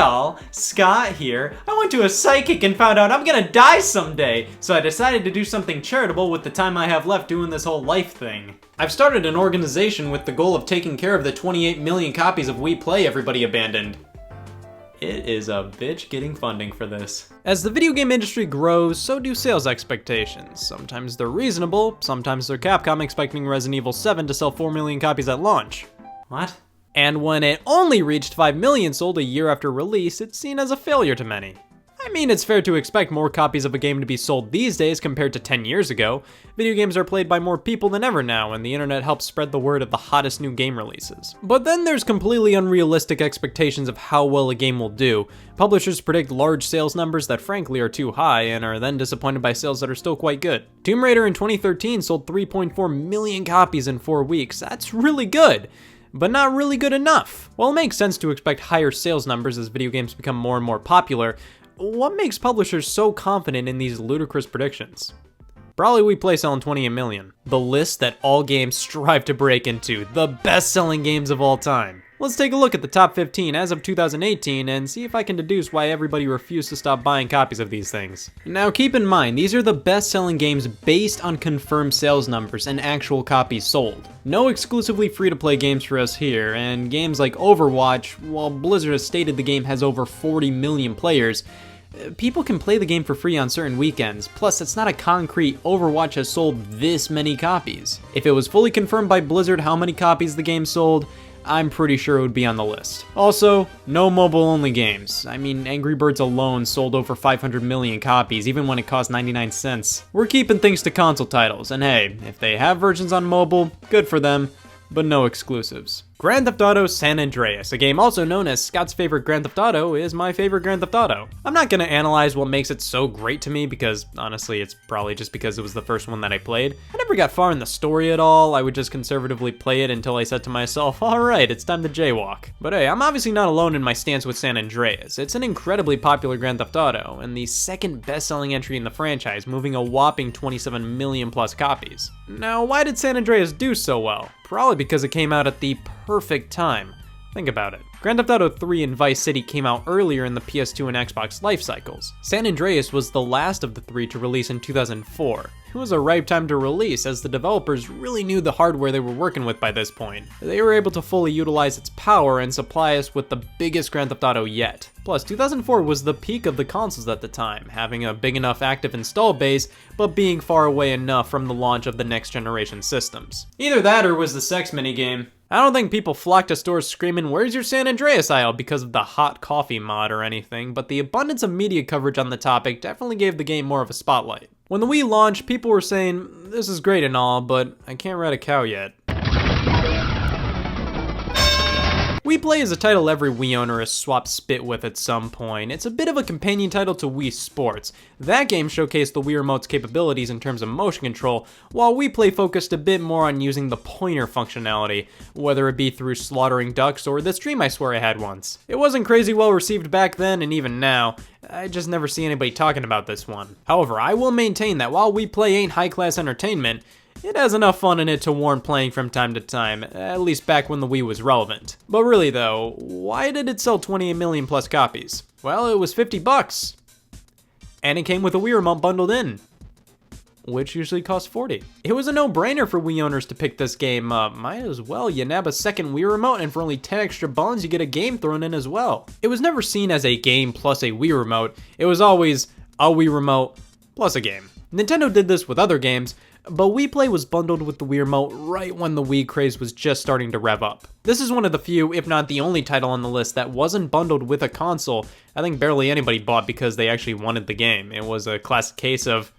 y'all, Scott here. I went to a psychic and found out I'm gonna die someday, so I decided to do something charitable with the time I have left doing this whole life thing. I've started an organization with the goal of taking care of the 28 million copies of We Play everybody abandoned. It is a bitch getting funding for this. As the video game industry grows, so do sales expectations. Sometimes they're reasonable, sometimes they're Capcom expecting Resident Evil 7 to sell 4 million copies at launch. What? And when it only reached 5 million sold a year after release, it's seen as a failure to many. I mean, it's fair to expect more copies of a game to be sold these days compared to 10 years ago. Video games are played by more people than ever now, and the internet helps spread the word of the hottest new game releases. But then there's completely unrealistic expectations of how well a game will do. Publishers predict large sales numbers that frankly are too high, and are then disappointed by sales that are still quite good. Tomb Raider in 2013 sold 3.4 million copies in 4 weeks. That's really good, but not really good enough. While it makes sense to expect higher sales numbers as video games become more and more popular, what makes publishers so confident in these ludicrous predictions? Probably We Play selling 28 million. The list that all games strive to break into, the best-selling games of all time. Let's take a look at the top 15 as of 2018 and see if I can deduce why everybody refused to stop buying copies of these things. Now keep in mind, these are the best-selling games based on confirmed sales numbers and actual copies sold. No exclusively free-to-play games for us here, and games like Overwatch, while Blizzard has stated the game has over 40 million players, people can play the game for free on certain weekends, plus it's not a concrete Overwatch has sold this many copies. If it was fully confirmed by Blizzard how many copies the game sold, I'm pretty sure it would be on the list. Also, no mobile-only games. I mean, Angry Birds alone sold over 500 million copies, even when it cost 99 cents. We're keeping things to console titles, and hey, if they have versions on mobile, good for them, but no exclusives. Grand Theft Auto San Andreas, a game also known as Scott's favorite Grand Theft Auto, is my favorite Grand Theft Auto. I'm not gonna analyze what makes it so great to me because honestly it's probably just because it was the first one that I played. I never got far in the story at all. I would just conservatively play it until I said to myself, alright, it's time to jaywalk. But hey, I'm obviously not alone in my stance with San Andreas. It's an incredibly popular Grand Theft Auto and the second best-selling entry in the franchise, moving a whopping 27 million plus copies. Now, why did San Andreas do so well? Probably because it came out at the perfect time. Think about it. Grand Theft Auto 3 and Vice City came out earlier in the PS2 and Xbox life cycles. San Andreas was the last of the three to release in 2004. It was a ripe time to release as the developers really knew the hardware they were working with by this point. They were able to fully utilize its power and supply us with the biggest Grand Theft Auto yet. Plus, 2004 was the peak of the consoles at the time, having a big enough active install base, but being far away enough from the launch of the next generation systems. Either that or was the sex minigame. I don't think people flocked to stores screaming, "Where's your San Andreas aisle?" because of the hot coffee mod or anything, but the abundance of media coverage on the topic definitely gave the game more of a spotlight. When the Wii launched, people were saying, "This is great and all, but I can't ride a cow yet." We Play is a title every Wii owner has swapped spit with at some point. It's a bit of a companion title to Wii Sports. That game showcased the Wii Remote's capabilities in terms of motion control, while We Play focused a bit more on using the pointer functionality, whether it be through slaughtering ducks or this dream I swear I had once. It wasn't crazy well received back then, and even now, I just never see anybody talking about this one. However, I will maintain that while We Play ain't high-class entertainment, it has enough fun in it to warrant playing from time to time, at least back when the Wii was relevant. But really though, why did it sell 28 million plus copies? Well, it was $50. And it came with a Wii Remote bundled in, which usually costs $40. It was a no-brainer for Wii owners to pick this game up. Might as well, you nab a second Wii Remote and for only 10 extra bones you get a game thrown in as well. It was never seen as a game plus a Wii Remote, it was always a Wii Remote plus a game. Nintendo did this with other games, but Wii Play was bundled with the Wii Remote right when the Wii craze was just starting to rev up. This is one of the few, if not the only title on the list that wasn't bundled with a console. I think barely anybody bought because they actually wanted the game. It was a classic case of,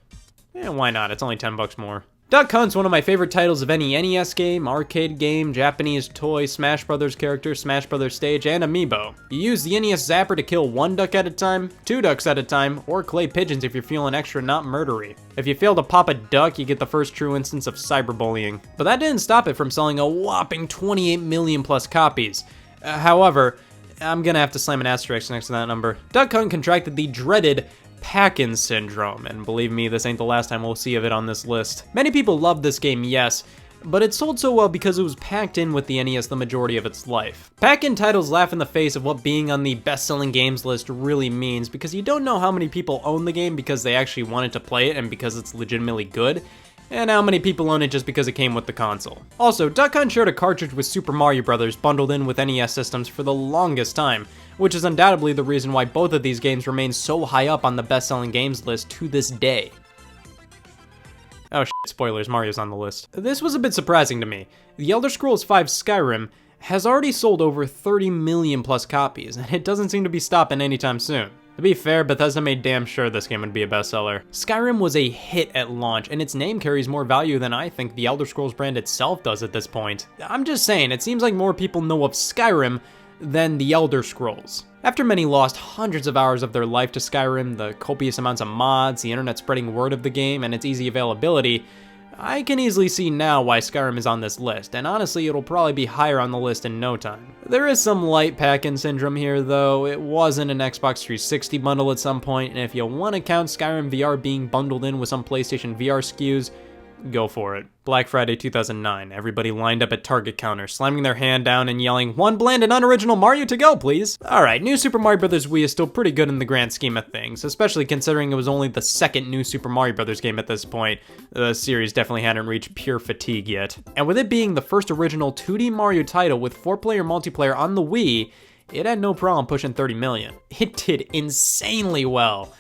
why not? It's only $10 more. Duck Hunt's one of my favorite titles of any NES game, arcade game, Japanese toy, Smash Brothers character, Smash Brothers stage, and amiibo. You use the NES Zapper to kill 1 duck at a time, 2 ducks at a time, or clay pigeons if you're feeling extra not murdery. If you fail to pop a duck, you get the first true instance of cyberbullying. But that didn't stop it from selling a whopping 28 million plus copies. However, I'm gonna have to slam an asterisk next to that number. Duck Hunt contracted the dreaded Pack-In syndrome, and believe me, this ain't the last time we'll see of it on this list. Many people love this game, yes, but it sold so well because it was packed in with the NES the majority of its life. Pack-in titles laugh in the face of what being on the best-selling games list really means, because you don't know how many people own the game because they actually wanted to play it and because it's legitimately good, and how many people own it just because it came with the console. Also, Duck Hunt shared a cartridge with Super Mario Bros. Bundled in with NES systems for the longest time, which is undoubtedly the reason why both of these games remain so high up on the best-selling games list to this day. Oh shit, spoilers, Mario's on the list. This was a bit surprising to me. The Elder Scrolls V Skyrim has already sold over 30 million plus copies, and it doesn't seem to be stopping anytime soon. To be fair, Bethesda made damn sure this game would be a bestseller. Skyrim was a hit at launch, and its name carries more value than I think the Elder Scrolls brand itself does at this point. I'm just saying, it seems like more people know of Skyrim than the Elder Scrolls. After many lost hundreds of hours of their life to Skyrim, the copious amounts of mods, the internet spreading word of the game, and its easy availability, I can easily see now why Skyrim is on this list, and honestly it'll probably be higher on the list in no time. There is some light pack-in syndrome here though. It wasn't an Xbox 360 bundle at some point, and if you want to count Skyrim VR being bundled in with some PlayStation VR SKUs, go for it. Black Friday 2009, everybody lined up at Target counters, slamming their hand down and yelling, "One bland and unoriginal Mario to go, please!" Alright, New Super Mario Bros. Wii is still pretty good in the grand scheme of things, especially considering it was only the second New Super Mario Bros. Game at this point. The series definitely hadn't reached pure fatigue yet. And with it being the first original 2D Mario title with 4-player multiplayer on the Wii, it had no problem pushing 30 million. It did insanely well.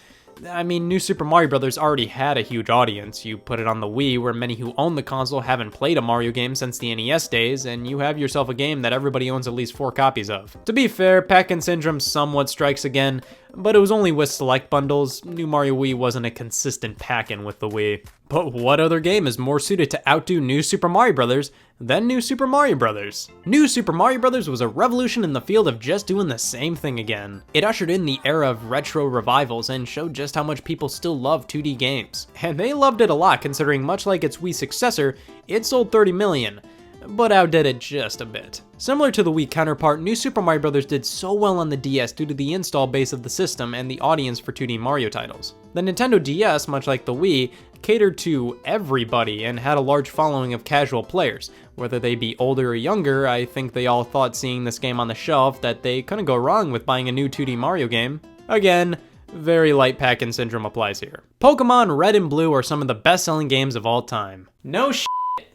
I mean, New Super Mario Bros. Already had a huge audience. You put it on the Wii, where many who own the console haven't played a Mario game since the NES days, and you have yourself a game that everybody owns at least 4 copies of. To be fair, pack-in syndrome somewhat strikes again, but it was only with select bundles. New Mario Wii wasn't a consistent pack-in with the Wii. But what other game is more suited to outdo New Super Mario Bros. Than New Super Mario Bros.? New Super Mario Bros. Was a revolution in the field of just doing the same thing again. It ushered in the era of retro revivals and showed just how much people still love 2D games. And they loved it a lot, considering much like its Wii successor, it sold 30 million. But outdid it just a bit. Similar to the Wii counterpart, New Super Mario Bros. Did so well on the DS due to the install base of the system and the audience for 2D Mario titles. The Nintendo DS, much like the Wii, catered to everybody and had a large following of casual players. Whether they be older or younger, I think they all thought seeing this game on the shelf that they couldn't go wrong with buying a new 2D Mario game. Again, very light pack-in syndrome applies here. Pokemon Red and Blue are some of the best-selling games of all time. No shit.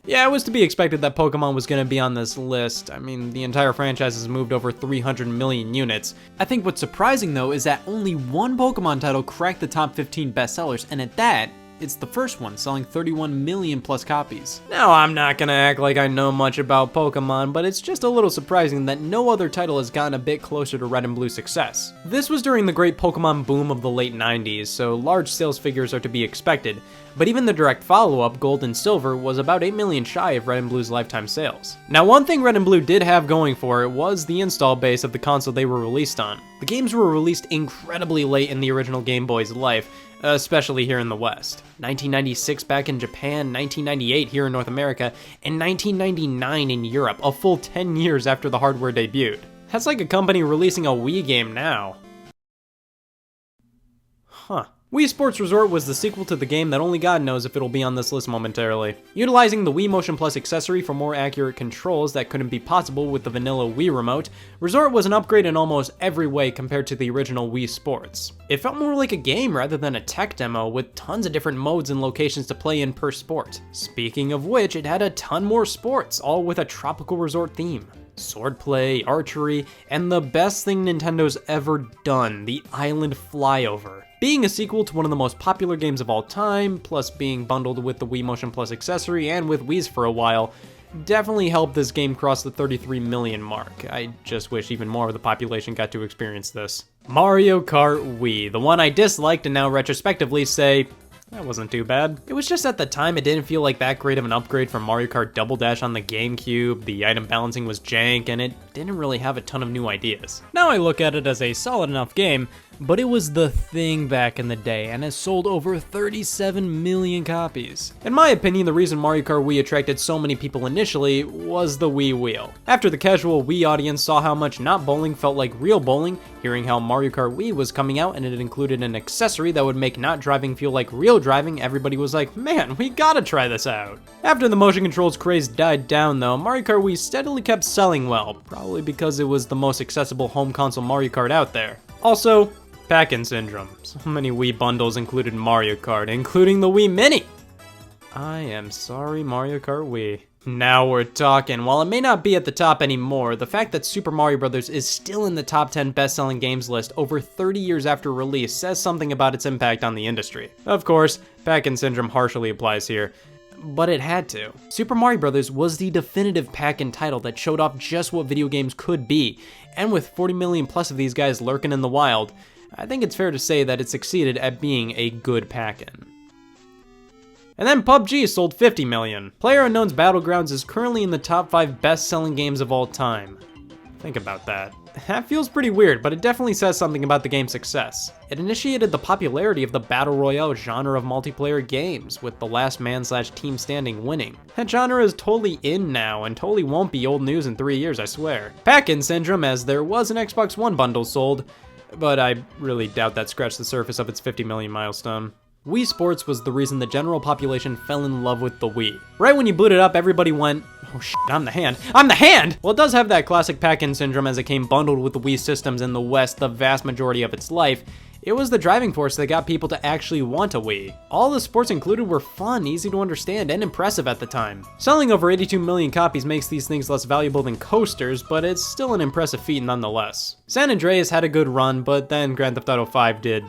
Yeah, it was to be expected that Pokemon was going to be on this list. I mean, the entire franchise has moved over 300 million units. I think what's surprising though is that only one Pokemon title cracked the top 15 bestsellers, and at that, it's the first one, selling 31 million plus copies. Now, I'm not gonna act like I know much about Pokemon, but it's just a little surprising that no other title has gotten a bit closer to Red and Blue success. This was during the great Pokemon boom of the late 90s, so large sales figures are to be expected, but even the direct follow-up, Gold and Silver, was about 8 million shy of Red and Blue's lifetime sales. Now, one thing Red and Blue did have going for it was the install base of the console they were released on. The games were released incredibly late in the original Game Boy's life, especially here in the West. 1996 back in Japan, 1998 here in North America, and 1999 in Europe, a full 10 years after the hardware debuted. That's like a company releasing a Wii game now. Huh. Wii Sports Resort was the sequel to the game that only God knows if it'll be on this list momentarily. Utilizing the Wii Motion Plus accessory for more accurate controls that couldn't be possible with the vanilla Wii remote, Resort was an upgrade in almost every way compared to the original Wii Sports. It felt more like a game rather than a tech demo, with tons of different modes and locations to play in per sport. Speaking of which, it had a ton more sports, all with a tropical resort theme. Swordplay, archery, and the best thing Nintendo's ever done, the Island Flyover. Being a sequel to one of the most popular games of all time, plus being bundled with the Wii Motion Plus accessory and with Wii's for a while, definitely helped this game cross the 33 million mark. I just wish even more of the population got to experience this. Mario Kart Wii, the one I disliked and now retrospectively say, that wasn't too bad. It was just at the time it didn't feel like that great of an upgrade from Mario Kart Double Dash on the GameCube, the item balancing was jank, and it didn't really have a ton of new ideas. Now I look at it as a solid enough game, but it was the thing back in the day and has sold over 37 million copies. In my opinion, the reason Mario Kart Wii attracted so many people initially was the Wii wheel. After the casual Wii audience saw how much not bowling felt like real bowling, hearing how Mario Kart Wii was coming out and it included an accessory that would make not driving feel like real driving, everybody was like, man, we gotta try this out. After the motion controls craze died down though, Mario Kart Wii steadily kept selling well, probably because it was the most accessible home console Mario Kart out there. Also, pack-in syndrome. So many Wii bundles included Mario Kart, including the Wii Mini. I am sorry, Mario Kart Wii. Now we're talking. While it may not be at the top anymore, the fact that Super Mario Bros. Is still in the top 10 best-selling games list over 30 years after release says something about its impact on the industry. Of course, pack-in syndrome partially applies here, but it had to. Super Mario Bros. Was the definitive pack-in title that showed off just what video games could be, and with 40 million plus of these guys lurking in the wild, I think it's fair to say that it succeeded at being a good pack-in. And then PUBG sold 50 million. PlayerUnknown's Battlegrounds is currently in the top 5 best-selling games of all time. Think about that. That feels pretty weird, but it definitely says something about the game's success. It initiated the popularity of the Battle Royale genre of multiplayer games, with the last man/team standing winning. That genre is totally in now, and totally won't be old news in 3 years, I swear. Pack-in syndrome, as there was an Xbox One bundle sold, but I really doubt that scratched the surface of its 50 million milestone. Wii Sports was the reason the general population fell in love with the Wii. Right when you boot it up, everybody went, oh shit, I'm the hand. I'm the hand! Well, it does have that classic pack-in syndrome as it came bundled with the Wii systems in the West the vast majority of its life. It was the driving force that got people to actually want a Wii. All the sports included were fun, easy to understand, and impressive at the time. Selling over 82 million copies makes these things less valuable than coasters, but it's still an impressive feat nonetheless. San Andreas had a good run, but then Grand Theft Auto 5 did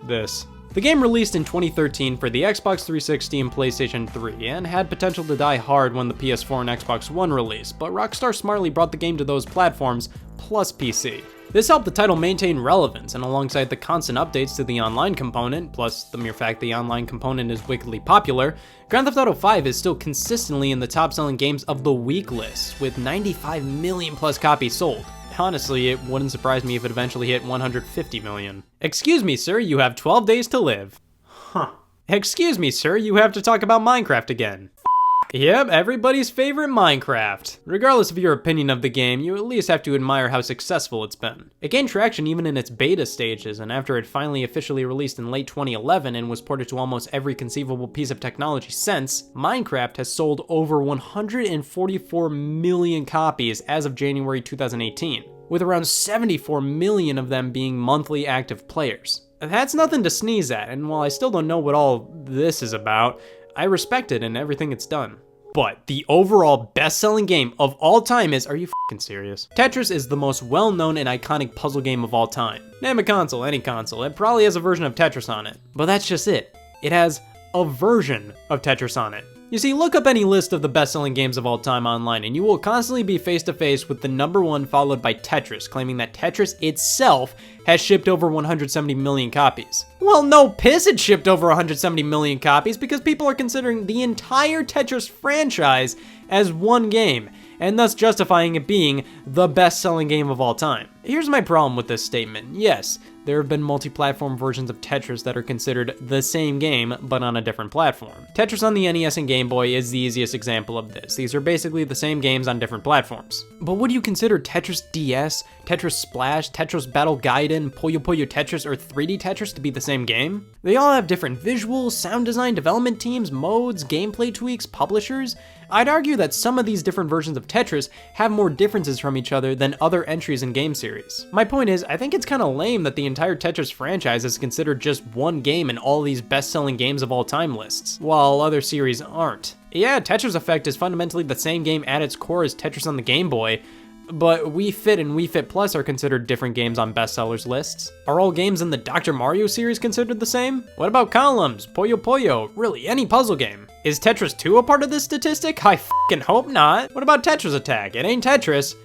this. The game released in 2013 for the Xbox 360 and PlayStation 3, and had potential to die hard when the PS4 and Xbox One released, but Rockstar smartly brought the game to those platforms, plus PC. This helped the title maintain relevance, and alongside the constant updates to the online component, plus the mere fact the online component is wickedly popular, Grand Theft Auto 5 is still consistently in the top-selling games of the week list, with 95 million plus copies sold. Honestly, it wouldn't surprise me if it eventually hit 150 million. Excuse me, sir, you have 12 days to live. Huh. Excuse me, sir, you have to talk about Minecraft again. Yep, everybody's favorite Minecraft. Regardless of your opinion of the game, you at least have to admire how successful it's been. It gained traction even in its beta stages, and after it finally officially released in late 2011 and was ported to almost every conceivable piece of technology since, Minecraft has sold over 144 million copies as of January 2018, with around 74 million of them being monthly active players. That's nothing to sneeze at, and while I still don't know what all this is about, I respect it and everything it's done. But the overall best-selling game of all time is, are you f***ing serious? Tetris is the most well-known and iconic puzzle game of all time. Name a console, any console, it probably has a version of Tetris on it. But that's just it. It has a version of Tetris on it. You see, look up any list of the best-selling games of all time online, and you will constantly be face-to-face with the #1 followed by Tetris, claiming that Tetris itself has shipped over 170 million copies. Well, no piss it shipped over 170 million copies because people are considering the entire Tetris franchise as one game, and thus justifying it being the best-selling game of all time. Here's my problem with this statement. Yes, there have been multi-platform versions of Tetris that are considered the same game, but on a different platform. Tetris on the NES and Game Boy is the easiest example of this. These are basically the same games on different platforms. But would you consider Tetris DS, Tetris Splash, Tetris Battle Gaiden, Puyo Puyo Tetris, or 3D Tetris to be the same game? They all have different visuals, sound design, development teams, modes, gameplay tweaks, publishers. I'd argue that some of these different versions of Tetris have more differences from each other than other entries in game series. My point is, I think it's kind of lame that the entire Tetris franchise is considered just one game in all these best-selling games of all time lists, while other series aren't. Yeah, Tetris Effect is fundamentally the same game at its core as Tetris on the Game Boy, but Wii Fit and Wii Fit Plus are considered different games on bestsellers lists. Are all games in the Dr. Mario series considered the same? What about Columns, Puyo Puyo, really any puzzle game? Is Tetris 2 a part of this statistic? I f***ing hope not. What about Tetris Attack? It ain't Tetris,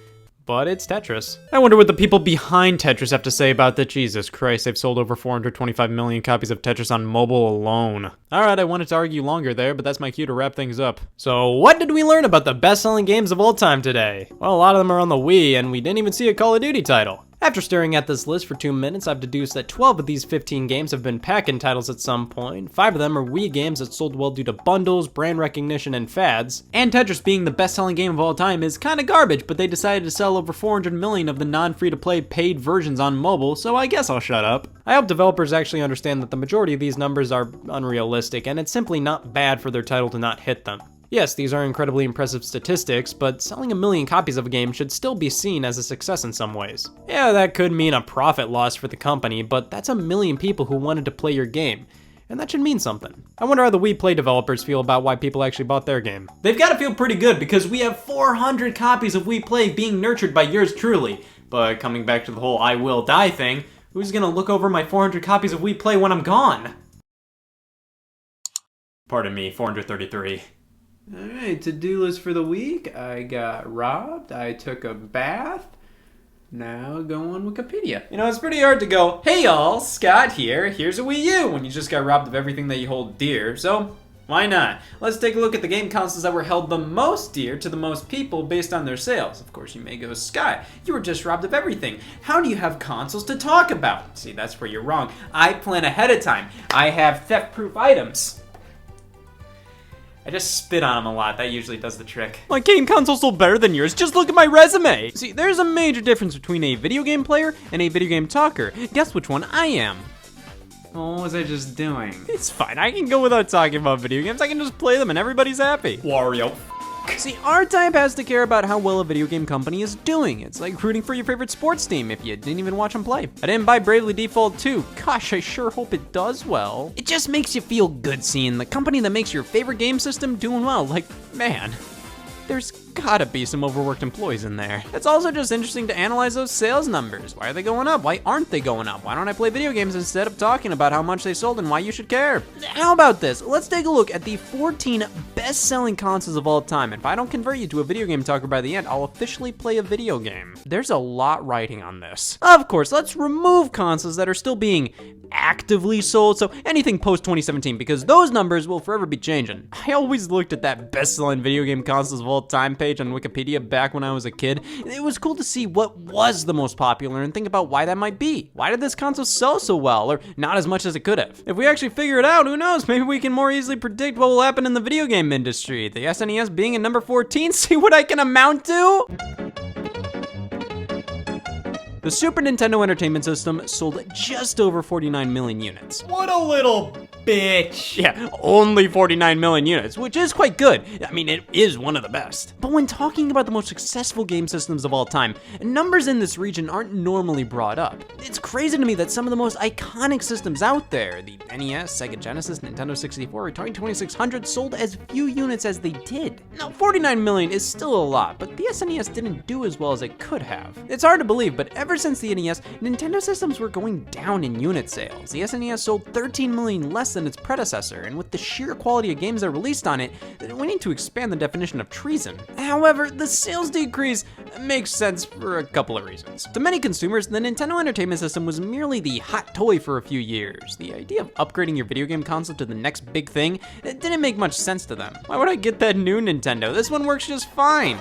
but it's Tetris. I wonder what the people behind Tetris have to say about that. Jesus Christ, they've sold over 425 million copies of Tetris on mobile alone. Alright, I wanted to argue longer there, but that's my cue to wrap things up. So what did we learn about the best-selling games of all time today? Well, a lot of them are on the Wii, and we didn't even see a Call of Duty title. After staring at this list for 2 minutes, I've deduced that 12 of these 15 games have been pack-in titles at some point, 5 of them are Wii games that sold well due to bundles, brand recognition, and fads, and Tetris being the best-selling game of all time is kinda garbage, but they decided to sell over 400 million of the non-free-to-play paid versions on mobile, so I guess I'll shut up. I hope developers actually understand that the majority of these numbers are unrealistic, and it's simply not bad for their title to not hit them. Yes, these are incredibly impressive statistics, but selling 1 million copies of a game should still be seen as a success in some ways. Yeah, that could mean a profit loss for the company, but that's 1 million people who wanted to play your game, and that should mean something. I wonder how the Wii Play developers feel about why people actually bought their game. They've got to feel pretty good because we have 400 copies of Wii Play being nurtured by yours truly. But coming back to the whole I will die thing, who's gonna look over my 400 copies of Wii Play when I'm gone? Pardon me, 433. Alright, to-do list for the week. I got robbed, I took a bath, now go on Wikipedia. You know, it's pretty hard to go, hey y'all, Scott here, here's a Wii U, when you just got robbed of everything that you hold dear, so why not? Let's take a look at the game consoles that were held the most dear to the most people based on their sales. Of course, you may go, Scott, you were just robbed of everything. How do you have consoles to talk about? See, that's where you're wrong. I plan ahead of time. I have theft-proof items. I just spit on them a lot, that usually does the trick. My game console sold better than yours, just look at my resume! See, there's a major difference between a video game player and a video game talker. Guess which one I am? What was I just doing? It's fine, I can go without talking about video games, I can just play them and everybody's happy. Wario. See, our type has to care about how well a video game company is doing. It's like rooting for your favorite sports team if you didn't even watch them play. I didn't buy Bravely Default 2. Gosh, I sure hope it does well. It just makes you feel good seeing the company that makes your favorite game system doing well. Like, man, there's gotta be some overworked employees in there. It's also just interesting to analyze those sales numbers. Why are they going up? Why aren't they going up? Why don't I play video games instead of talking about how much they sold and why you should care? How about this? Let's take a look at the 14 best-selling consoles of all time. If I don't convert you to a video game talker by the end, I'll officially play a video game. There's a lot riding on this. Of course, let's remove consoles that are still being actively sold, so anything post-2017, because those numbers will forever be changing. I always looked at that best-selling video game consoles of all time page on Wikipedia back when I was a kid. It was cool to see what was the most popular and think about why that might be. Why did this console sell so well, or not as much as it could have? If we actually figure it out, who knows, maybe we can more easily predict what will happen in the video game industry. The SNES being at number 14, see what I can amount to? The Super Nintendo Entertainment System sold just over 49 million units. What a little bitch. Yeah, only 49 million units, which is quite good. I mean, it is one of the best. But when talking about the most successful game systems of all time, numbers in this region aren't normally brought up. It's crazy to me that some of the most iconic systems out there, the NES, Sega Genesis, Nintendo 64, Atari 2600, sold as few units as they did. Now, 49 million is still a lot, but the SNES didn't do as well as it could have. It's hard to believe, but ever since the NES, Nintendo systems were going down in unit sales. The SNES sold 13 million less than its predecessor, and with the sheer quality of games that released on it, we need to expand the definition of treason. However, the sales decrease makes sense for a couple of reasons. To many consumers, the Nintendo Entertainment System was merely the hot toy for a few years. The idea of upgrading your video game console to the next big thing, it didn't make much sense to them. Why would I get that new Nintendo? This one works just fine.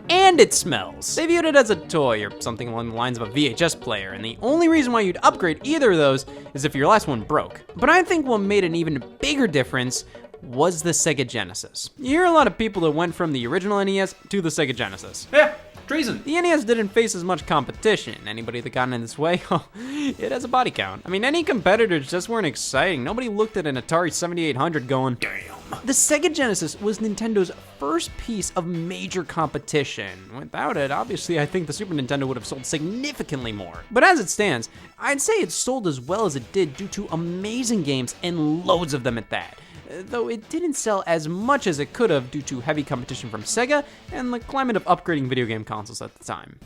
And it smells. They viewed it as a toy or something along the lines of a VHS player, and the only reason why you'd upgrade either of those is if your last one broke. But I think what made an even bigger difference was the Sega Genesis. You hear a lot of people that went from the original NES to the Sega Genesis. Yeah, treason. The NES didn't face as much competition. Anybody that got in its way, oh, it has a body count. I mean, any competitors just weren't exciting. Nobody looked at an Atari 7800 going, damn. The Sega Genesis was Nintendo's first piece of major competition. Without it, obviously, I think the Super Nintendo would have sold significantly more. But as it stands, I'd say it sold as well as it did due to amazing games and loads of them at that. Though it didn't sell as much as it could have due to heavy competition from Sega and the climate of upgrading video game consoles at the time.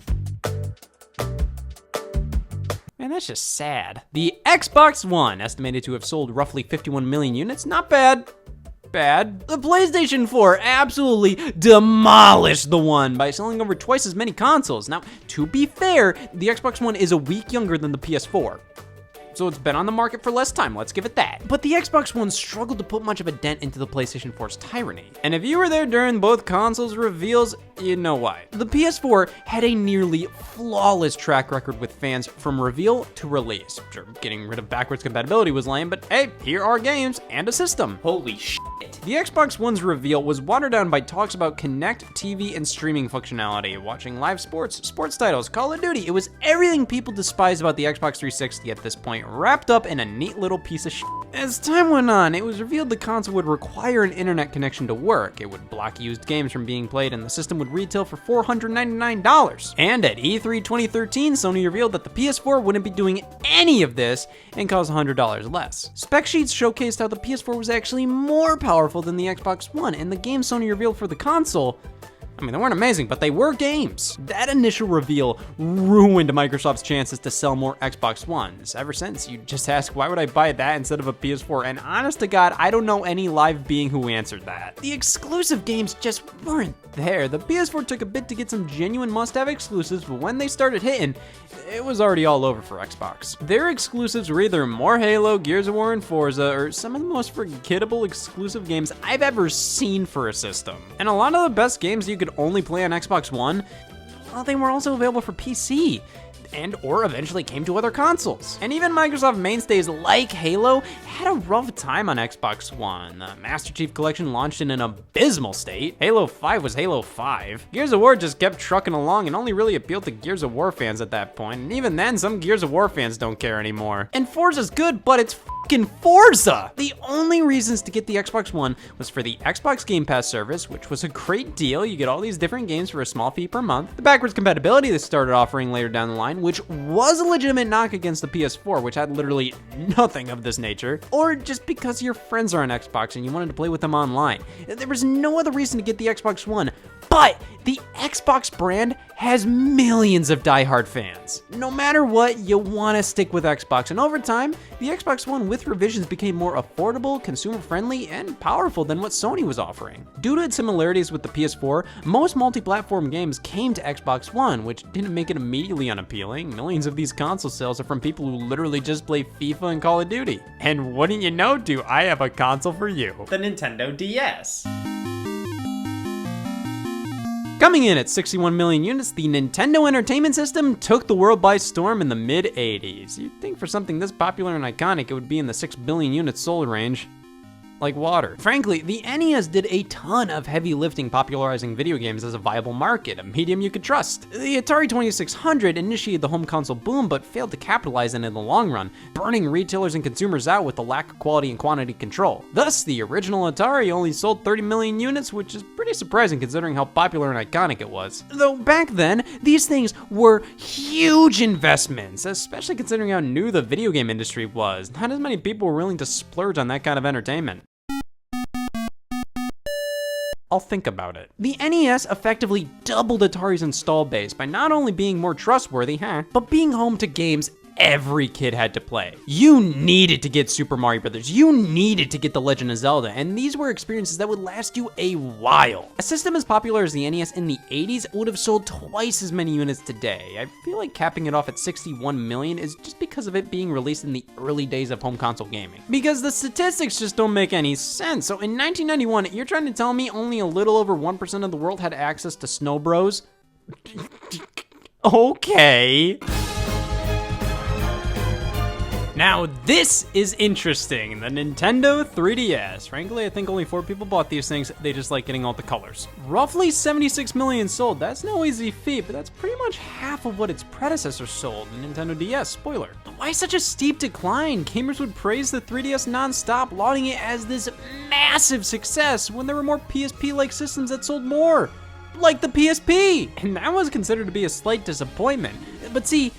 Man, that's just sad. The Xbox One, estimated to have sold roughly 51 million units, not bad. The PlayStation 4 absolutely demolished the One by selling over twice as many consoles. Now, to be fair, the Xbox One is a week younger than the PS4. so it's been on the market for less time, let's give it that. But the Xbox One struggled to put much of a dent into the PlayStation 4's tyranny. And if you were there during both consoles' reveals, you know why. The PS4 had a nearly flawless track record with fans from reveal to release. Sure, getting rid of backwards compatibility was lame, but hey, here are games and a system. Holy shit. The Xbox One's reveal was watered down by talks about Kinect, TV, and streaming functionality, watching live sports, sports titles, Call of Duty. It was everything people despise about the Xbox 360 at this point, wrapped up in a neat little piece of shit. As time went on, it was revealed the console would require an internet connection to work. It would block used games from being played, and the system would retail for $499. And at E3 2013, Sony revealed that the PS4 wouldn't be doing any of this and cost $100 less. Spec sheets showcased how the PS4 was actually more powerful than the Xbox One, and the games Sony revealed for the console, I mean, they weren't amazing, but they were games. That initial reveal ruined Microsoft's chances to sell more Xbox Ones. Ever since, you just ask, why would I buy that instead of a PS4? And honest to God, I don't know any live being who answered that. The exclusive games just weren't there. The PS4 took a bit to get some genuine must-have exclusives, but when they started hitting, it was already all over for Xbox. Their exclusives were either more Halo, Gears of War, and Forza, or some of the most forgettable exclusive games I've ever seen for a system. And a lot of the best games you could only play on Xbox One, well, they were also available for PC, and or eventually came to other consoles. And even Microsoft mainstays like Halo had a rough time on Xbox One. The Master Chief Collection launched in an abysmal state. Halo 5 was Halo 5. Gears of War just kept trucking along and only really appealed to Gears of War fans at that point. And even then, some Gears of War fans don't care anymore. And Forza's good, but it's fucking Forza! The only reasons to get the Xbox One was for the Xbox Game Pass service, which was a great deal. You get all these different games for a small fee per month. The backwards compatibility they started offering later down the line, which was a legitimate knock against the PS4, which had literally nothing of this nature, or just because your friends are on Xbox and you wanted to play with them online. There was no other reason to get the Xbox One, but the Xbox brand has millions of diehard fans. No matter what, you want to stick with Xbox, and over time, the Xbox One with revisions became more affordable, consumer-friendly, and powerful than what Sony was offering. Due to its similarities with the PS4, most multi-platform games came to Xbox One, which didn't make it immediately unappealing. Millions of these console sales are from people who literally just play FIFA and Call of Duty. And wouldn't you know, I have a console for you. The Nintendo DS. Coming in at 61 million units, the Nintendo Entertainment System took the world by storm in the mid-80s. You'd think for something this popular and iconic, it would be in the 6 billion units sold range. Like water. Frankly, the NES did a ton of heavy lifting popularizing video games as a viable market, a medium you could trust. The Atari 2600 initiated the home console boom but failed to capitalize on it in the long run, burning retailers and consumers out with the lack of quality and quantity control. Thus, the original Atari only sold 30 million units, which is pretty surprising considering how popular and iconic it was. Though back then, these things were huge investments, especially considering how new the video game industry was. Not as many people were willing to splurge on that kind of entertainment. I'll think about it. The NES effectively doubled Atari's install base by not only being more trustworthy, but being home to games every kid had to play. You needed to get Super Mario Brothers. You needed to get The Legend of Zelda, and these were experiences that would last you a while. A system as popular as the NES in the 80s would have sold twice as many units today. I feel like capping it off at 61 million is just because of it being released in the early days of home console gaming. Because the statistics just don't make any sense. So in 1991, you're trying to tell me only a little over 1% of the world had access to Snow Bros? Okay. Now this is interesting, the Nintendo 3DS. Frankly, I think only 4 people bought these things, they just like getting all the colors. Roughly 76 million sold, that's no easy feat, but that's pretty much half of what its predecessor sold, the Nintendo DS, spoiler. But why such a steep decline? Gamers would praise the 3DS non-stop, lauding it as this massive success when there were more PSP-like systems that sold more. Like the PSP! And that was considered to be a slight disappointment. But see,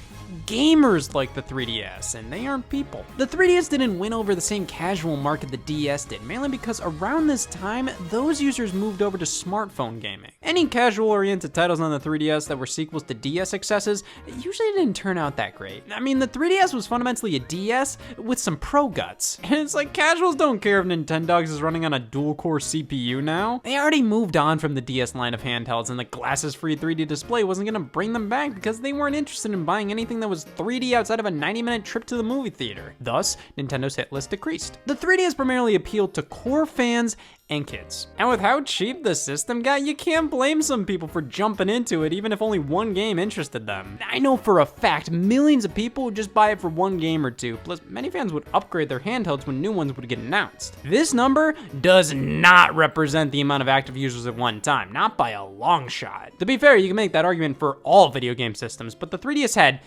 gamers like the 3DS, and they aren't people. The 3DS didn't win over the same casual market the DS did, mainly because around this time, those users moved over to smartphone gaming. Any casual-oriented titles on the 3DS that were sequels to DS successes usually didn't turn out that great. I mean, the 3DS was fundamentally a DS with some pro guts. And it's like casuals don't care if Nintendogs is running on a dual-core CPU now. They already moved on from the DS line of handhelds, and the glasses-free 3D display wasn't gonna bring them back because they weren't interested in buying anything that was was 3D outside of a 90-minute trip to the movie theater. Thus, Nintendo's hit list decreased. The 3DS primarily appealed to core fans and kids. And with how cheap the system got, you can't blame some people for jumping into it even if only one game interested them. I know for a fact millions of people would just buy it for one game or two, plus many fans would upgrade their handhelds when new ones would get announced. This number does not represent the amount of active users at one time, not by a long shot. To be fair, you can make that argument for all video game systems, but the 3DS had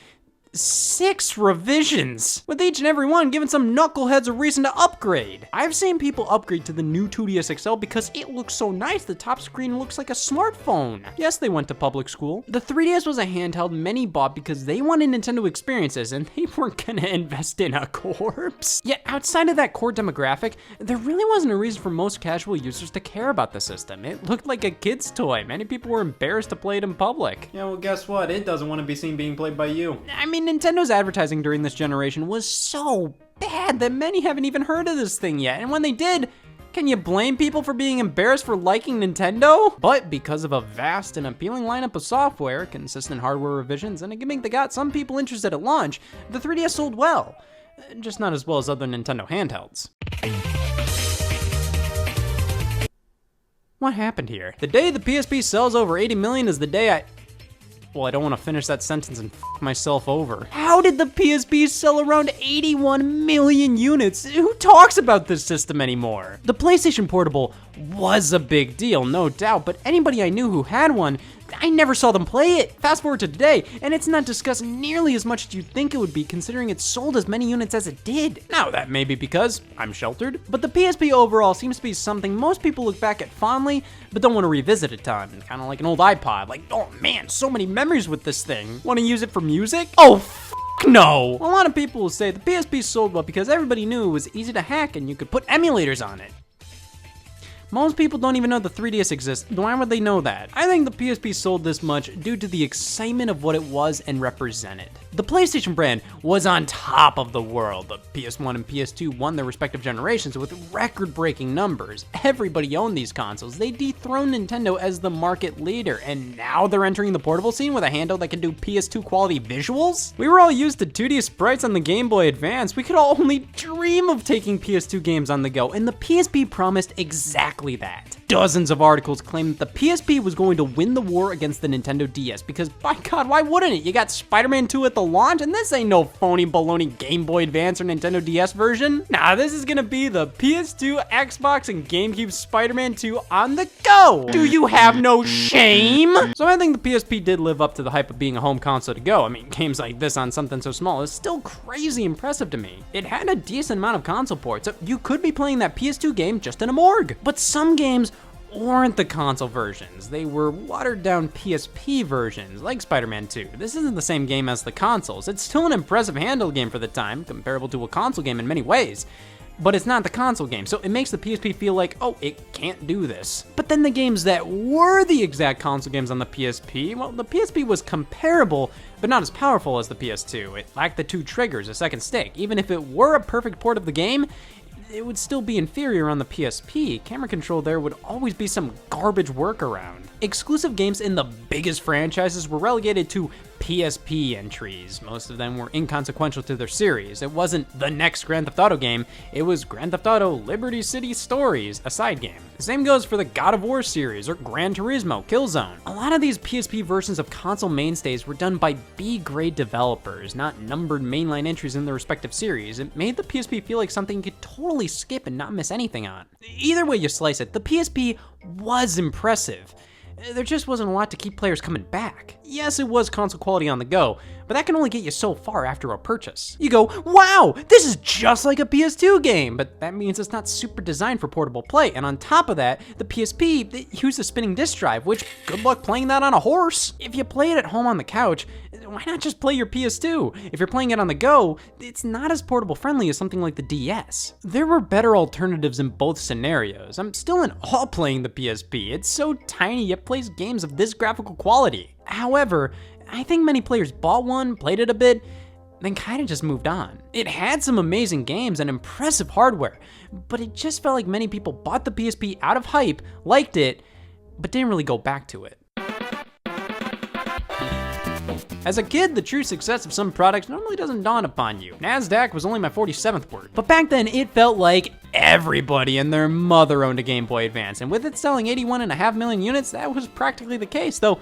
6 revisions, with each and every one giving some knuckleheads a reason to upgrade. I've seen people upgrade to the new 2DS XL because it looks so nice. The top screen looks like a smartphone. Yes, they went to public school. The 3DS was a handheld many bought because they wanted Nintendo experiences and they weren't gonna invest in a corpse. Yet outside of that core demographic, there really wasn't a reason for most casual users to care about the system. It looked like a kid's toy. Many people were embarrassed to play it in public. Yeah, well, guess what? It doesn't want to be seen being played by you. I mean, Nintendo's advertising during this generation was so bad that many haven't even heard of this thing yet. And when they did, can you blame people for being embarrassed for liking Nintendo? But because of a vast and appealing lineup of software, consistent hardware revisions, and a gimmick that got some people interested at launch, the 3DS sold well. Just not as well as other Nintendo handhelds. What happened here? The day the PSP sells over 80 million is the day Well, I don't want to finish that sentence and f myself over. How did the PSP sell around 81 million units? Who talks about this system anymore? The PlayStation Portable was a big deal, no doubt, but anybody I knew who had one, I never saw them play it. Fast forward to today, and it's not discussed nearly as much as you'd think it would be, considering it sold as many units as it did. Now, that may be because I'm sheltered, but the PSP overall seems to be something most people look back at fondly, but don't want to revisit a ton. Kind of like an old iPod, like, oh man, so many memories with this thing. Want to use it for music? Oh, no. A lot of people will say the PSP sold well because everybody knew it was easy to hack and you could put emulators on it. Most people don't even know the 3DS exists. Why would they know that? I think the PSP sold this much due to the excitement of what it was and represented. The PlayStation brand was on top of the world. The PS1 and PS2 won their respective generations with record-breaking numbers. Everybody owned these consoles. They dethroned Nintendo as the market leader, and now they're entering the portable scene with a handheld that can do PS2 quality visuals? We were all used to 2D sprites on the Game Boy Advance. We could all only dream of taking PS2 games on the go, and the PSP promised exactly that. Dozens of articles claimed that the PSP was going to win the war against the Nintendo DS because, by God, why wouldn't it? You got Spider-Man 2 at the launch, and this ain't no phony baloney Game Boy Advance or Nintendo DS version. Nah, this is gonna be the PS2, Xbox, and GameCube Spider-Man 2 on the go. Do you have no shame? So I think the PSP did live up to the hype of being a home console to go. I mean, games like this on something so small is still crazy impressive to me. It had a decent amount of console ports, so you could be playing that PS2 game just in a morgue. But some games weren't the console versions. They were watered down PSP versions, like Spider-Man 2. This isn't the same game as the consoles. It's still an impressive handheld game for the time, comparable to a console game in many ways. But it's not the console game, so it makes the PSP feel like, oh, it can't do this. But then the games that were the exact console games on the PSP, well, the PSP was comparable, but not as powerful as the PS2. It lacked the 2 triggers, a second stick. Even if it were a perfect port of the game, it would still be inferior on the PSP. Camera control there would always be some garbage workaround. Exclusive games in the biggest franchises were relegated to PSP entries. Most of them were inconsequential to their series. It wasn't the next Grand Theft Auto game, it was Grand Theft Auto Liberty City Stories, a side game. The same goes for the God of War series or Gran Turismo, Killzone. A lot of these PSP versions of console mainstays were done by B-grade developers, not numbered mainline entries in their respective series. It made the PSP feel like something you could totally skip and not miss anything on. Either way you slice it, the PSP was impressive. There just wasn't a lot to keep players coming back. Yes, it was console quality on the go, but that can only get you so far after a purchase. You go, wow, this is just like a PS2 game, but that means it's not super designed for portable play, and on top of that, the PSP used a spinning disc drive, which good luck playing that on a horse. If you play it at home on the couch, why not just play your PS2? If you're playing it on the go, it's not as portable friendly as something like the DS. There were better alternatives in both scenarios. I'm still in awe playing the PSP. It's so tiny yet plays games of this graphical quality. However, I think many players bought one, played it a bit, then kind of just moved on. It had some amazing games and impressive hardware, but it just felt like many people bought the PSP out of hype, liked it, but didn't really go back to it. As a kid, the true success of some products normally doesn't dawn upon you. NASDAQ was only my 47th word. But back then, it felt like everybody and their mother owned a Game Boy Advance, and with it selling 81.5 million units, that was practically the case, though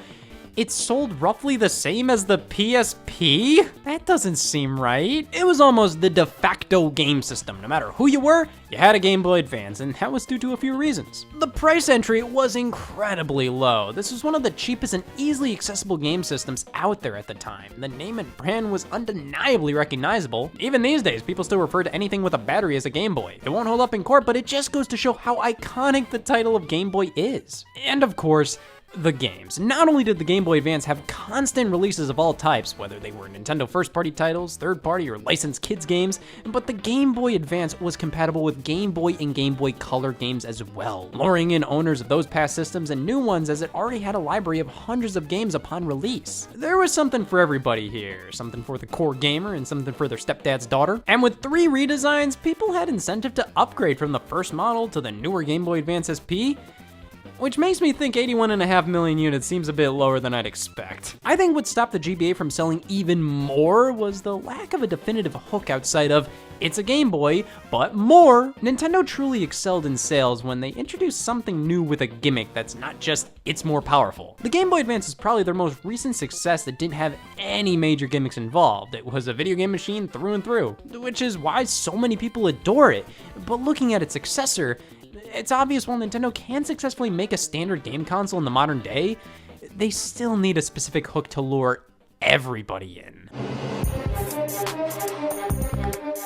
it sold roughly the same as the PSP? That doesn't seem right. It was almost the de facto game system. No matter who you were, you had a Game Boy Advance, and that was due to a few reasons. The price entry was incredibly low. This was one of the cheapest and easily accessible game systems out there at the time. The name and brand was undeniably recognizable. Even these days, people still refer to anything with a battery as a Game Boy. It won't hold up in court, but it just goes to show how iconic the title of Game Boy is. And of course, the games. Not only did the Game Boy Advance have constant releases of all types, whether they were Nintendo first-party titles, third-party, or licensed kids games, but the Game Boy Advance was compatible with Game Boy and Game Boy Color games as well, luring in owners of those past systems and new ones as it already had a library of hundreds of games upon release. There was something for everybody here, something for the core gamer and something for their stepdad's daughter. And with 3 redesigns, people had incentive to upgrade from the first model to the newer Game Boy Advance SP, which makes me think 81.5 million units seems a bit lower than I'd expect. I think what stopped the GBA from selling even more was the lack of a definitive hook outside of, it's a Game Boy, but more. Nintendo truly excelled in sales when they introduced something new with a gimmick that's not just, it's more powerful. The Game Boy Advance is probably their most recent success that didn't have any major gimmicks involved. It was a video game machine through and through, which is why so many people adore it. But looking at its successor, it's obvious while Nintendo can successfully make a standard game console in the modern day, they still need a specific hook to lure everybody in.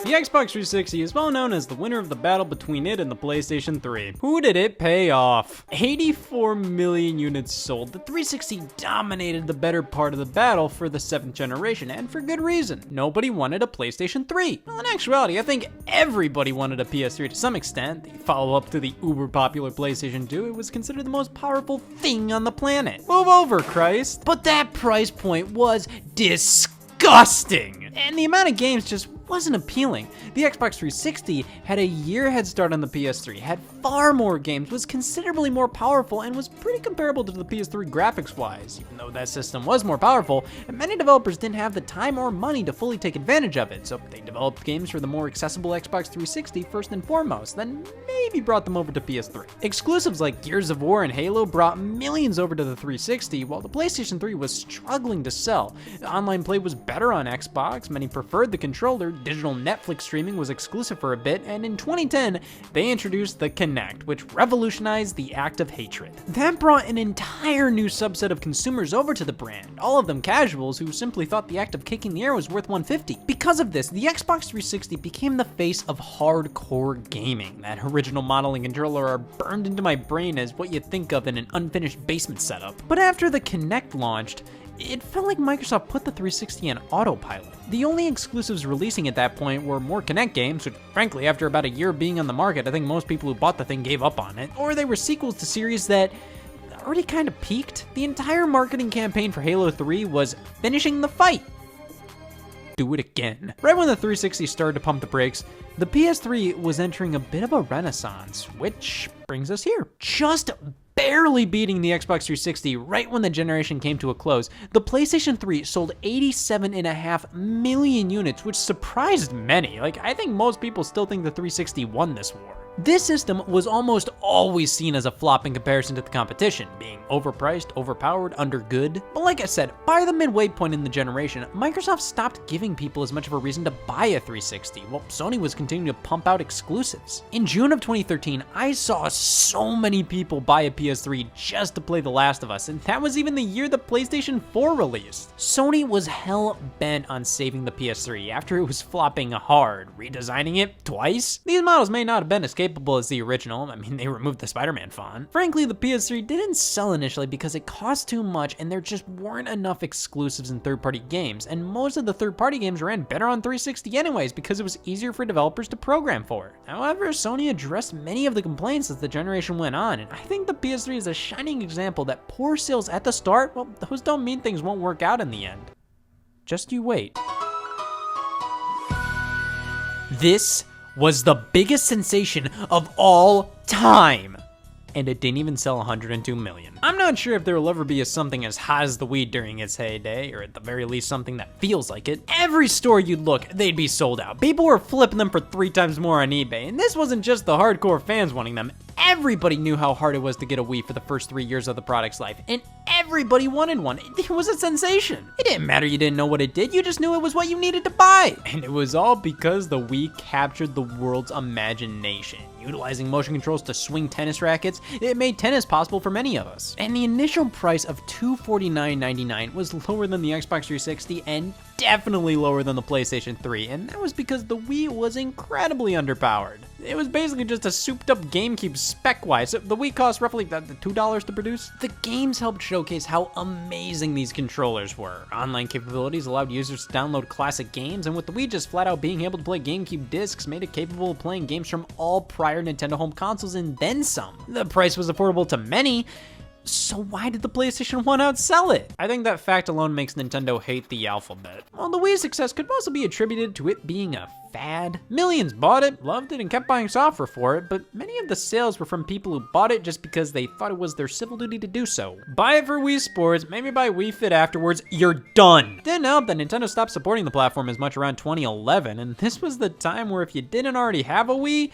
The Xbox 360 is well known as the winner of the battle between it and the PlayStation 3. Who did it pay off? 84 million units sold. The 360 dominated the better part of the battle for the 7th generation, and for good reason. Nobody wanted a PlayStation 3. Well, in actuality, I think everybody wanted a PS3 to some extent. The follow-up to the uber popular PlayStation 2, it was considered the most powerful thing on the planet. Move over, Christ. But that price point was disgusting. And the amount of games just wasn't appealing. The Xbox 360 had a year head start on the PS3, had far more games, was considerably more powerful, and was pretty comparable to the PS3 graphics-wise. Even though that system was more powerful, many developers didn't have the time or money to fully take advantage of it, so they developed games for the more accessible Xbox 360 first and foremost, then maybe brought them over to PS3. Exclusives like Gears of War and Halo brought millions over to the 360, while the PlayStation 3 was struggling to sell. Online play was better on Xbox, many preferred the controller, digital Netflix streaming was exclusive for a bit, and in 2010, they introduced the Kinect, which revolutionized the act of hatred. That brought an entire new subset of consumers over to the brand, all of them casuals who simply thought the act of kicking the air was worth $150. Because of this, the Xbox 360 became the face of hardcore gaming. That original model and controller are burned into my brain as what you think of in an unfinished basement setup. But after the Kinect launched, it felt like Microsoft put the 360 on autopilot. The only exclusives releasing at that point were more Kinect games, which frankly, after about a year being on the market, I think most people who bought the thing gave up on it, or they were sequels to series that already kind of peaked. The entire marketing campaign for Halo 3 was finishing the fight. Do it again. Right when the 360 started to pump the brakes, the PS3 was entering a bit of a renaissance, which brings us here. Just barely beating the Xbox 360 right when the generation came to a close, the PlayStation 3 sold 87.5 million units, which surprised many. I think most people still think the 360 won this war. This system was almost always seen as a flop in comparison to the competition, being overpriced, overpowered, undergood. But like I said, by the midway point in the generation, Microsoft stopped giving people as much of a reason to buy a 360, while Sony was continuing to pump out exclusives. In June of 2013, I saw so many people buy a PS3 just to play The Last of Us, and that was even the year the PlayStation 4 released. Sony was hell-bent on saving the PS3 after it was flopping hard, redesigning it twice. These models may not have been as capable as the original. I mean, they removed the Spider-Man font. Frankly, the PS3 didn't sell initially because it cost too much and there just weren't enough exclusives in third-party games, and most of the third-party games ran better on 360 anyways because it was easier for developers to program for. However, Sony addressed many of the complaints as the generation went on, and I think the PS3 is a shining example that poor sales at the start, well, those don't mean things won't work out in the end. Just you wait. This was the biggest sensation of all time. and it didn't even sell 102 million. I'm not sure if there will ever be something as hot as the Wii during its heyday, or at the very least something that feels like it. Every store you'd look, they'd be sold out. People were flipping them for 3 times more on eBay, and this wasn't just the hardcore fans wanting them. Everybody knew how hard it was to get a Wii for the first 3 years of the product's life, and everybody wanted one. It was a sensation. It didn't matter you didn't know what it did, you just knew it was what you needed to buy. And it was all because the Wii captured the world's imagination. Utilizing motion controls to swing tennis rackets, it made tennis possible for many of us. And the initial price of $249.99 was lower than the Xbox 360 and definitely lower than the PlayStation 3, and that was because the Wii was incredibly underpowered. It was basically just a souped up GameCube spec-wise. The Wii cost roughly $2 to produce. The games helped showcase how amazing these controllers were. Online capabilities allowed users to download classic games, and with the Wii just flat out being able to play GameCube discs made it capable of playing games from all prior Nintendo home consoles and then some. The price was affordable to many, so why did the PlayStation 1 outsell it? I think that fact alone makes Nintendo hate the alphabet. Well, the Wii's success could also be attributed to it being a fad. Millions bought it, loved it, and kept buying software for it, but many of the sales were from people who bought it just because they thought it was their civil duty to do so. Buy it for Wii Sports, maybe buy Wii Fit afterwards, you're done. Didn't help that Nintendo stopped supporting the platform as much around 2011, and this was the time where if you didn't already have a Wii,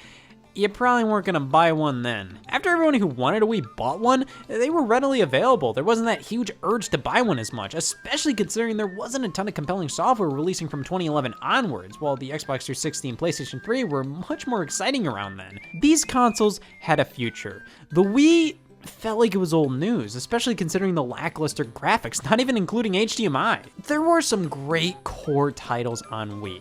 you probably weren't gonna buy one then. After everyone who wanted a Wii bought one, they were readily available. There wasn't that huge urge to buy one as much, especially considering there wasn't a ton of compelling software releasing from 2011 onwards, while the Xbox 360 and PlayStation 3 were much more exciting around then. These consoles had a future. The Wii felt like it was old news, especially considering the lackluster graphics, not even including HDMI. There were some great core titles on Wii,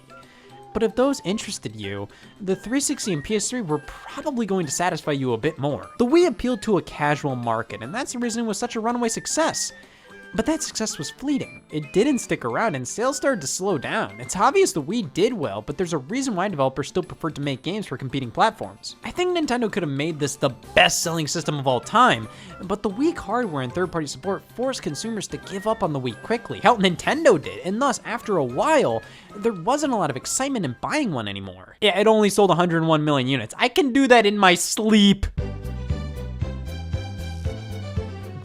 but if those interested you, the 360 and PS3 were probably going to satisfy you a bit more. The Wii appealed to a casual market, and that's the reason it was such a runaway success. But that success was fleeting. It didn't stick around, and sales started to slow down. It's obvious the Wii did well, but there's a reason why developers still preferred to make games for competing platforms. I think Nintendo could have made this the best-selling system of all time, but the weak hardware and third-party support forced consumers to give up on the Wii quickly. Hell, Nintendo did, and thus, after a while, there wasn't a lot of excitement in buying one anymore. Yeah, it only sold 101 million units. I can do that in my sleep.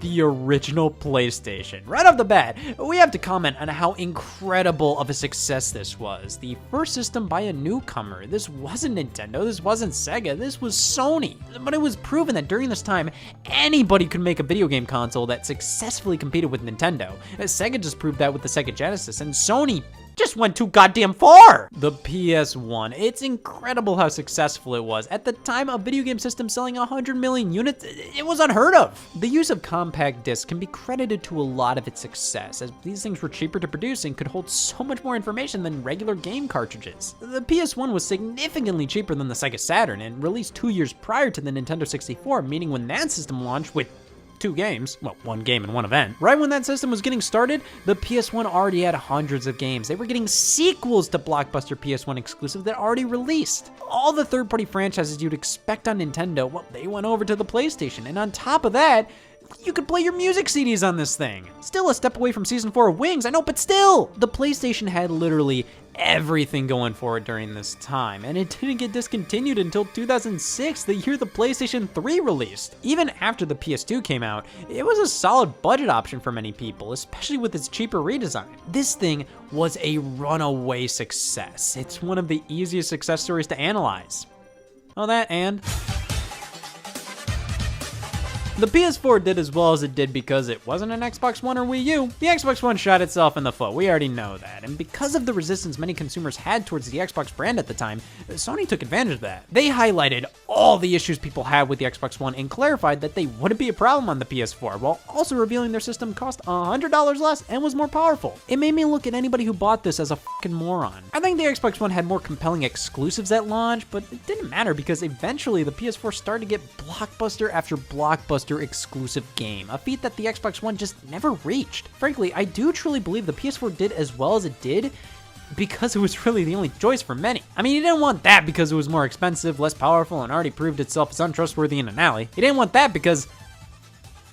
The original PlayStation. Right off the bat, we have to comment on how incredible of a success this was. The first system by a newcomer. This wasn't Nintendo, this wasn't Sega, this was Sony. But it was proven that during this time, anybody could make a video game console that successfully competed with Nintendo. Sega just proved that with the Sega Genesis, and Sony just went too goddamn far. The PS1, it's incredible how successful it was. At the time, a video game system selling 100 million units, it was unheard of. The use of compact discs can be credited to a lot of its success, as these things were cheaper to produce and could hold so much more information than regular game cartridges. The PS1 was significantly cheaper than the Sega Saturn and released 2 years prior to the Nintendo 64, meaning when that system launched with 2 games, well, 1 game and 1 event. Right when that system was getting started, the PS1 already had hundreds of games. They were getting sequels to blockbuster PS1 exclusives that already released. All the third-party franchises you'd expect on Nintendo, well, they went over to the PlayStation, and on top of that, you could play your music CDs on this thing. Still a step away from Season 4 of Wings, I know, but still! The PlayStation had literally everything going for it during this time, and it didn't get discontinued until 2006, the year the PlayStation 3 released. Even after the PS2 came out, it was a solid budget option for many people, especially with its cheaper redesign. This thing was a runaway success. It's one of the easiest success stories to analyze. Well, that and the PS4 did as well as it did because it wasn't an Xbox One or Wii U. The Xbox One shot itself in the foot, we already know that, and because of the resistance many consumers had towards the Xbox brand at the time, Sony took advantage of that. They highlighted all the issues people had with the Xbox One and clarified that they wouldn't be a problem on the PS4, while also revealing their system cost $100 less and was more powerful. It made me look at anybody who bought this as a fucking moron. I think the Xbox One had more compelling exclusives at launch, but it didn't matter because eventually the PS4 started to get blockbuster after blockbuster exclusive game, a feat that the Xbox One just never reached. Frankly, I do truly believe the PS4 did as well as it did because it was really the only choice for many. I mean, you didn't want that because it was more expensive, less powerful, and already proved itself as untrustworthy in an alley. You didn't want that because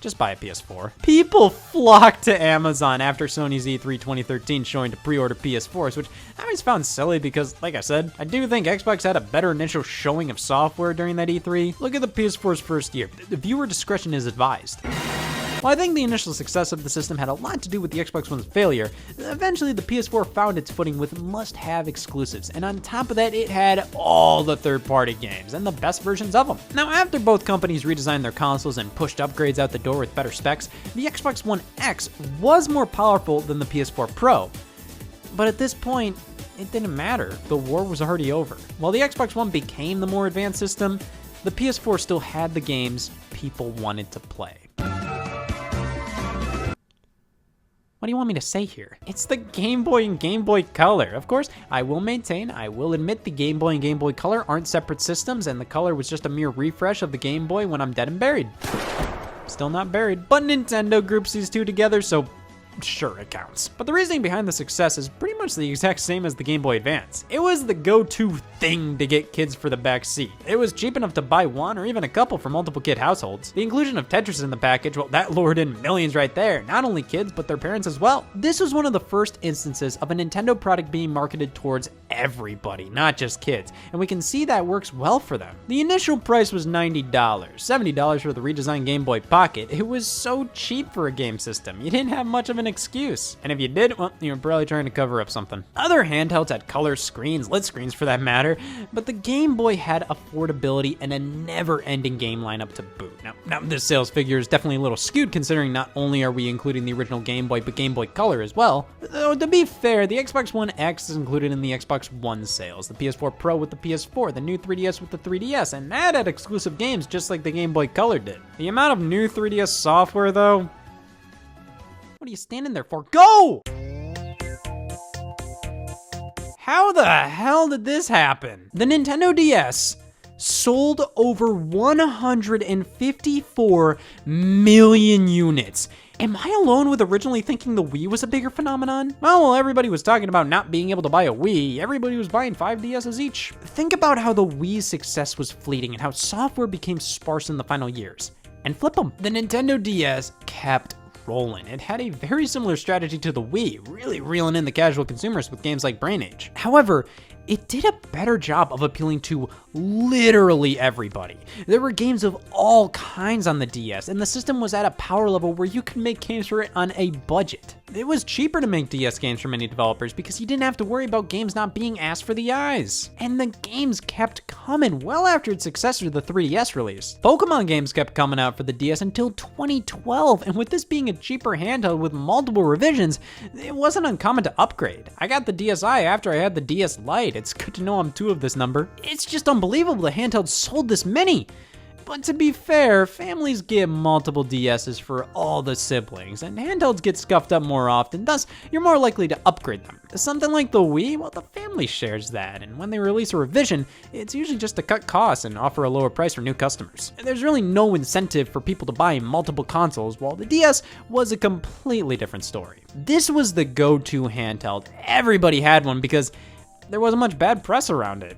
just buy a PS4. People flocked to Amazon after Sony's E3 2013 showing to pre-order PS4s, which I always found silly because, like I said, I do think Xbox had a better initial showing of software during that E3. Look at the PS4's first year. The viewer discretion is advised. While I think the initial success of the system had a lot to do with the Xbox One's failure, eventually the PS4 found its footing with must-have exclusives, and on top of that, it had all the third-party games, and the best versions of them. Now, after both companies redesigned their consoles and pushed upgrades out the door with better specs, the Xbox One X was more powerful than the PS4 Pro. But at this point, it didn't matter. The war was already over. While the Xbox One became the more advanced system, the PS4 still had the games people wanted to play. What do you want me to say here? It's the Game Boy and Game Boy Color. Of course, I will admit the Game Boy and Game Boy Color aren't separate systems, and the Color was just a mere refresh of the Game Boy when I'm dead and buried. Still not buried, but Nintendo groups these two together, so sure, it counts. But the reasoning behind the success is pretty much the exact same as the Game Boy Advance. It was the go-to thing to get kids for the back seat. It was cheap enough to buy one or even a couple for multiple kid households. The inclusion of Tetris in the package, well, that lured in millions right there. Not only kids, but their parents as well. This was one of the first instances of a Nintendo product being marketed towards everybody, not just kids, and we can see that works well for them. The initial price was $90, $70 for the redesigned Game Boy Pocket. It was so cheap for a game system. You didn't have much of an excuse. And if you did, well, you were probably trying to cover up something. Other handhelds had color screens, lit screens for that matter, but the Game Boy had affordability and a never-ending game lineup to boot. Now this sales figure is definitely a little skewed considering not only are we including the original Game Boy, but Game Boy Color as well. Though, to be fair, the Xbox One X is included in the Xbox One sales, the PS4 Pro with the PS4, the new 3DS with the 3DS, and that had exclusive games just like the Game Boy Color did. The amount of new 3DS software, though, what are you standing there for? Go! How the hell did this happen? The Nintendo DS sold over 154 million units. Am I alone with originally thinking the Wii was a bigger phenomenon? Well, while everybody was talking about not being able to buy a Wii, everybody was buying 5DSs each. Think about how the Wii's success was fleeting and how software became sparse in the final years. And flip them. The Nintendo DS kept rolling. It had a very similar strategy to the Wii, really reeling in the casual consumers with games like Brain Age. However, it did a better job of appealing to literally everybody. There were games of all kinds on the DS, and the system was at a power level where you could make games for it on a budget. It was cheaper to make DS games for many developers because you didn't have to worry about games not being asked for the eyes. And the games kept coming well after its successor, the 3DS release. Pokemon games kept coming out for the DS until 2012, and with this being a cheaper handheld with multiple revisions, it wasn't uncommon to upgrade. I got the DSi after I had the DS Lite. It's good to know I'm two of this number. It's just unbelievable the handheld sold this many. But to be fair, families get multiple DSs for all the siblings, and handhelds get scuffed up more often, thus you're more likely to upgrade them. Something like the Wii, well, the family shares that, and when they release a revision, it's usually just to cut costs and offer a lower price for new customers. And there's really no incentive for people to buy multiple consoles, while the DS was a completely different story. This was the go-to handheld. Everybody had one because there wasn't much bad press around it.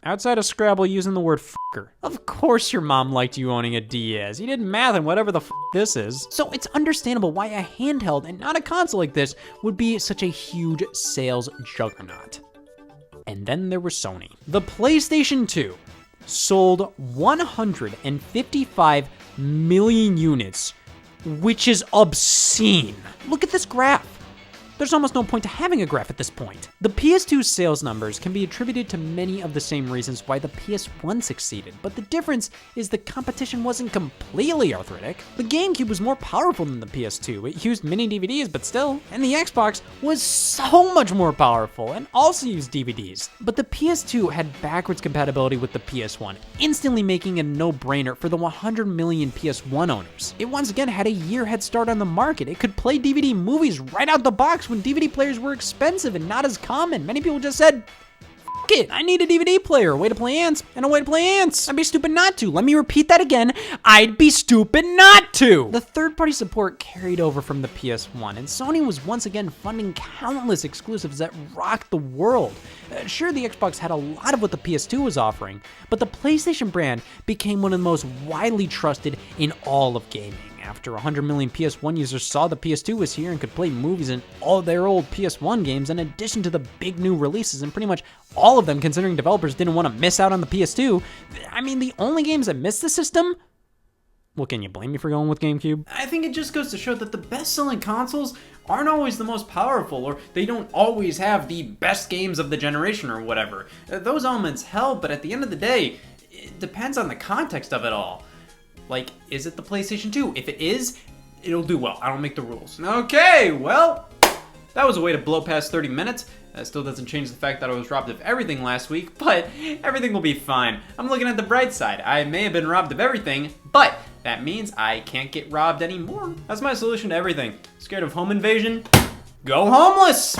Outside of Scrabble using the word fucker. Of course your mom liked you owning a DS. You did math and whatever the this is. So it's understandable why a handheld and not a console like this would be such a huge sales juggernaut. And then there was Sony. The PlayStation 2 sold 155 million units, which is obscene. Look at this graph. There's almost no point to having a graph at this point. The PS2's sales numbers can be attributed to many of the same reasons why the PS1 succeeded, but the difference is the competition wasn't completely arthritic. The GameCube was more powerful than the PS2. It used mini DVDs, but still. And the Xbox was so much more powerful and also used DVDs. But the PS2 had backwards compatibility with the PS1, instantly making it a no-brainer for the 100 million PS1 owners. It once again had a year head start on the market. It could play DVD movies right out the box when DVD players were expensive and not as common. Many people just said, F it, I need a DVD player, a way to play Ants, and a way to play Ants. I'd be stupid not to. Let me repeat that again. I'd be stupid not to. The third-party support carried over from the PS1, and Sony was once again funding countless exclusives that rocked the world. Sure, the Xbox had a lot of what the PS2 was offering, but the PlayStation brand became one of the most widely trusted in all of gaming. after 100 million PS1 users saw the PS2 was here and could play movies in all their old PS1 games, in addition to the big new releases, and pretty much all of them considering developers didn't want to miss out on the PS2. I mean, the only games that missed the system? Well, can you blame me for going with GameCube? I think it just goes to show that the best-selling consoles aren't always the most powerful, or they don't always have the best games of the generation or whatever. Those elements help, but at the end of the day, it depends on the context of it all. Like, is it the PlayStation 2? If it is, it'll do well. I don't make the rules. Okay, well, that was a way to blow past 30 minutes. That still doesn't change the fact that I was robbed of everything last week, but everything will be fine. I'm looking at the bright side. I may have been robbed of everything, but that means I can't get robbed anymore. That's my solution to everything. Scared of home invasion? Go homeless!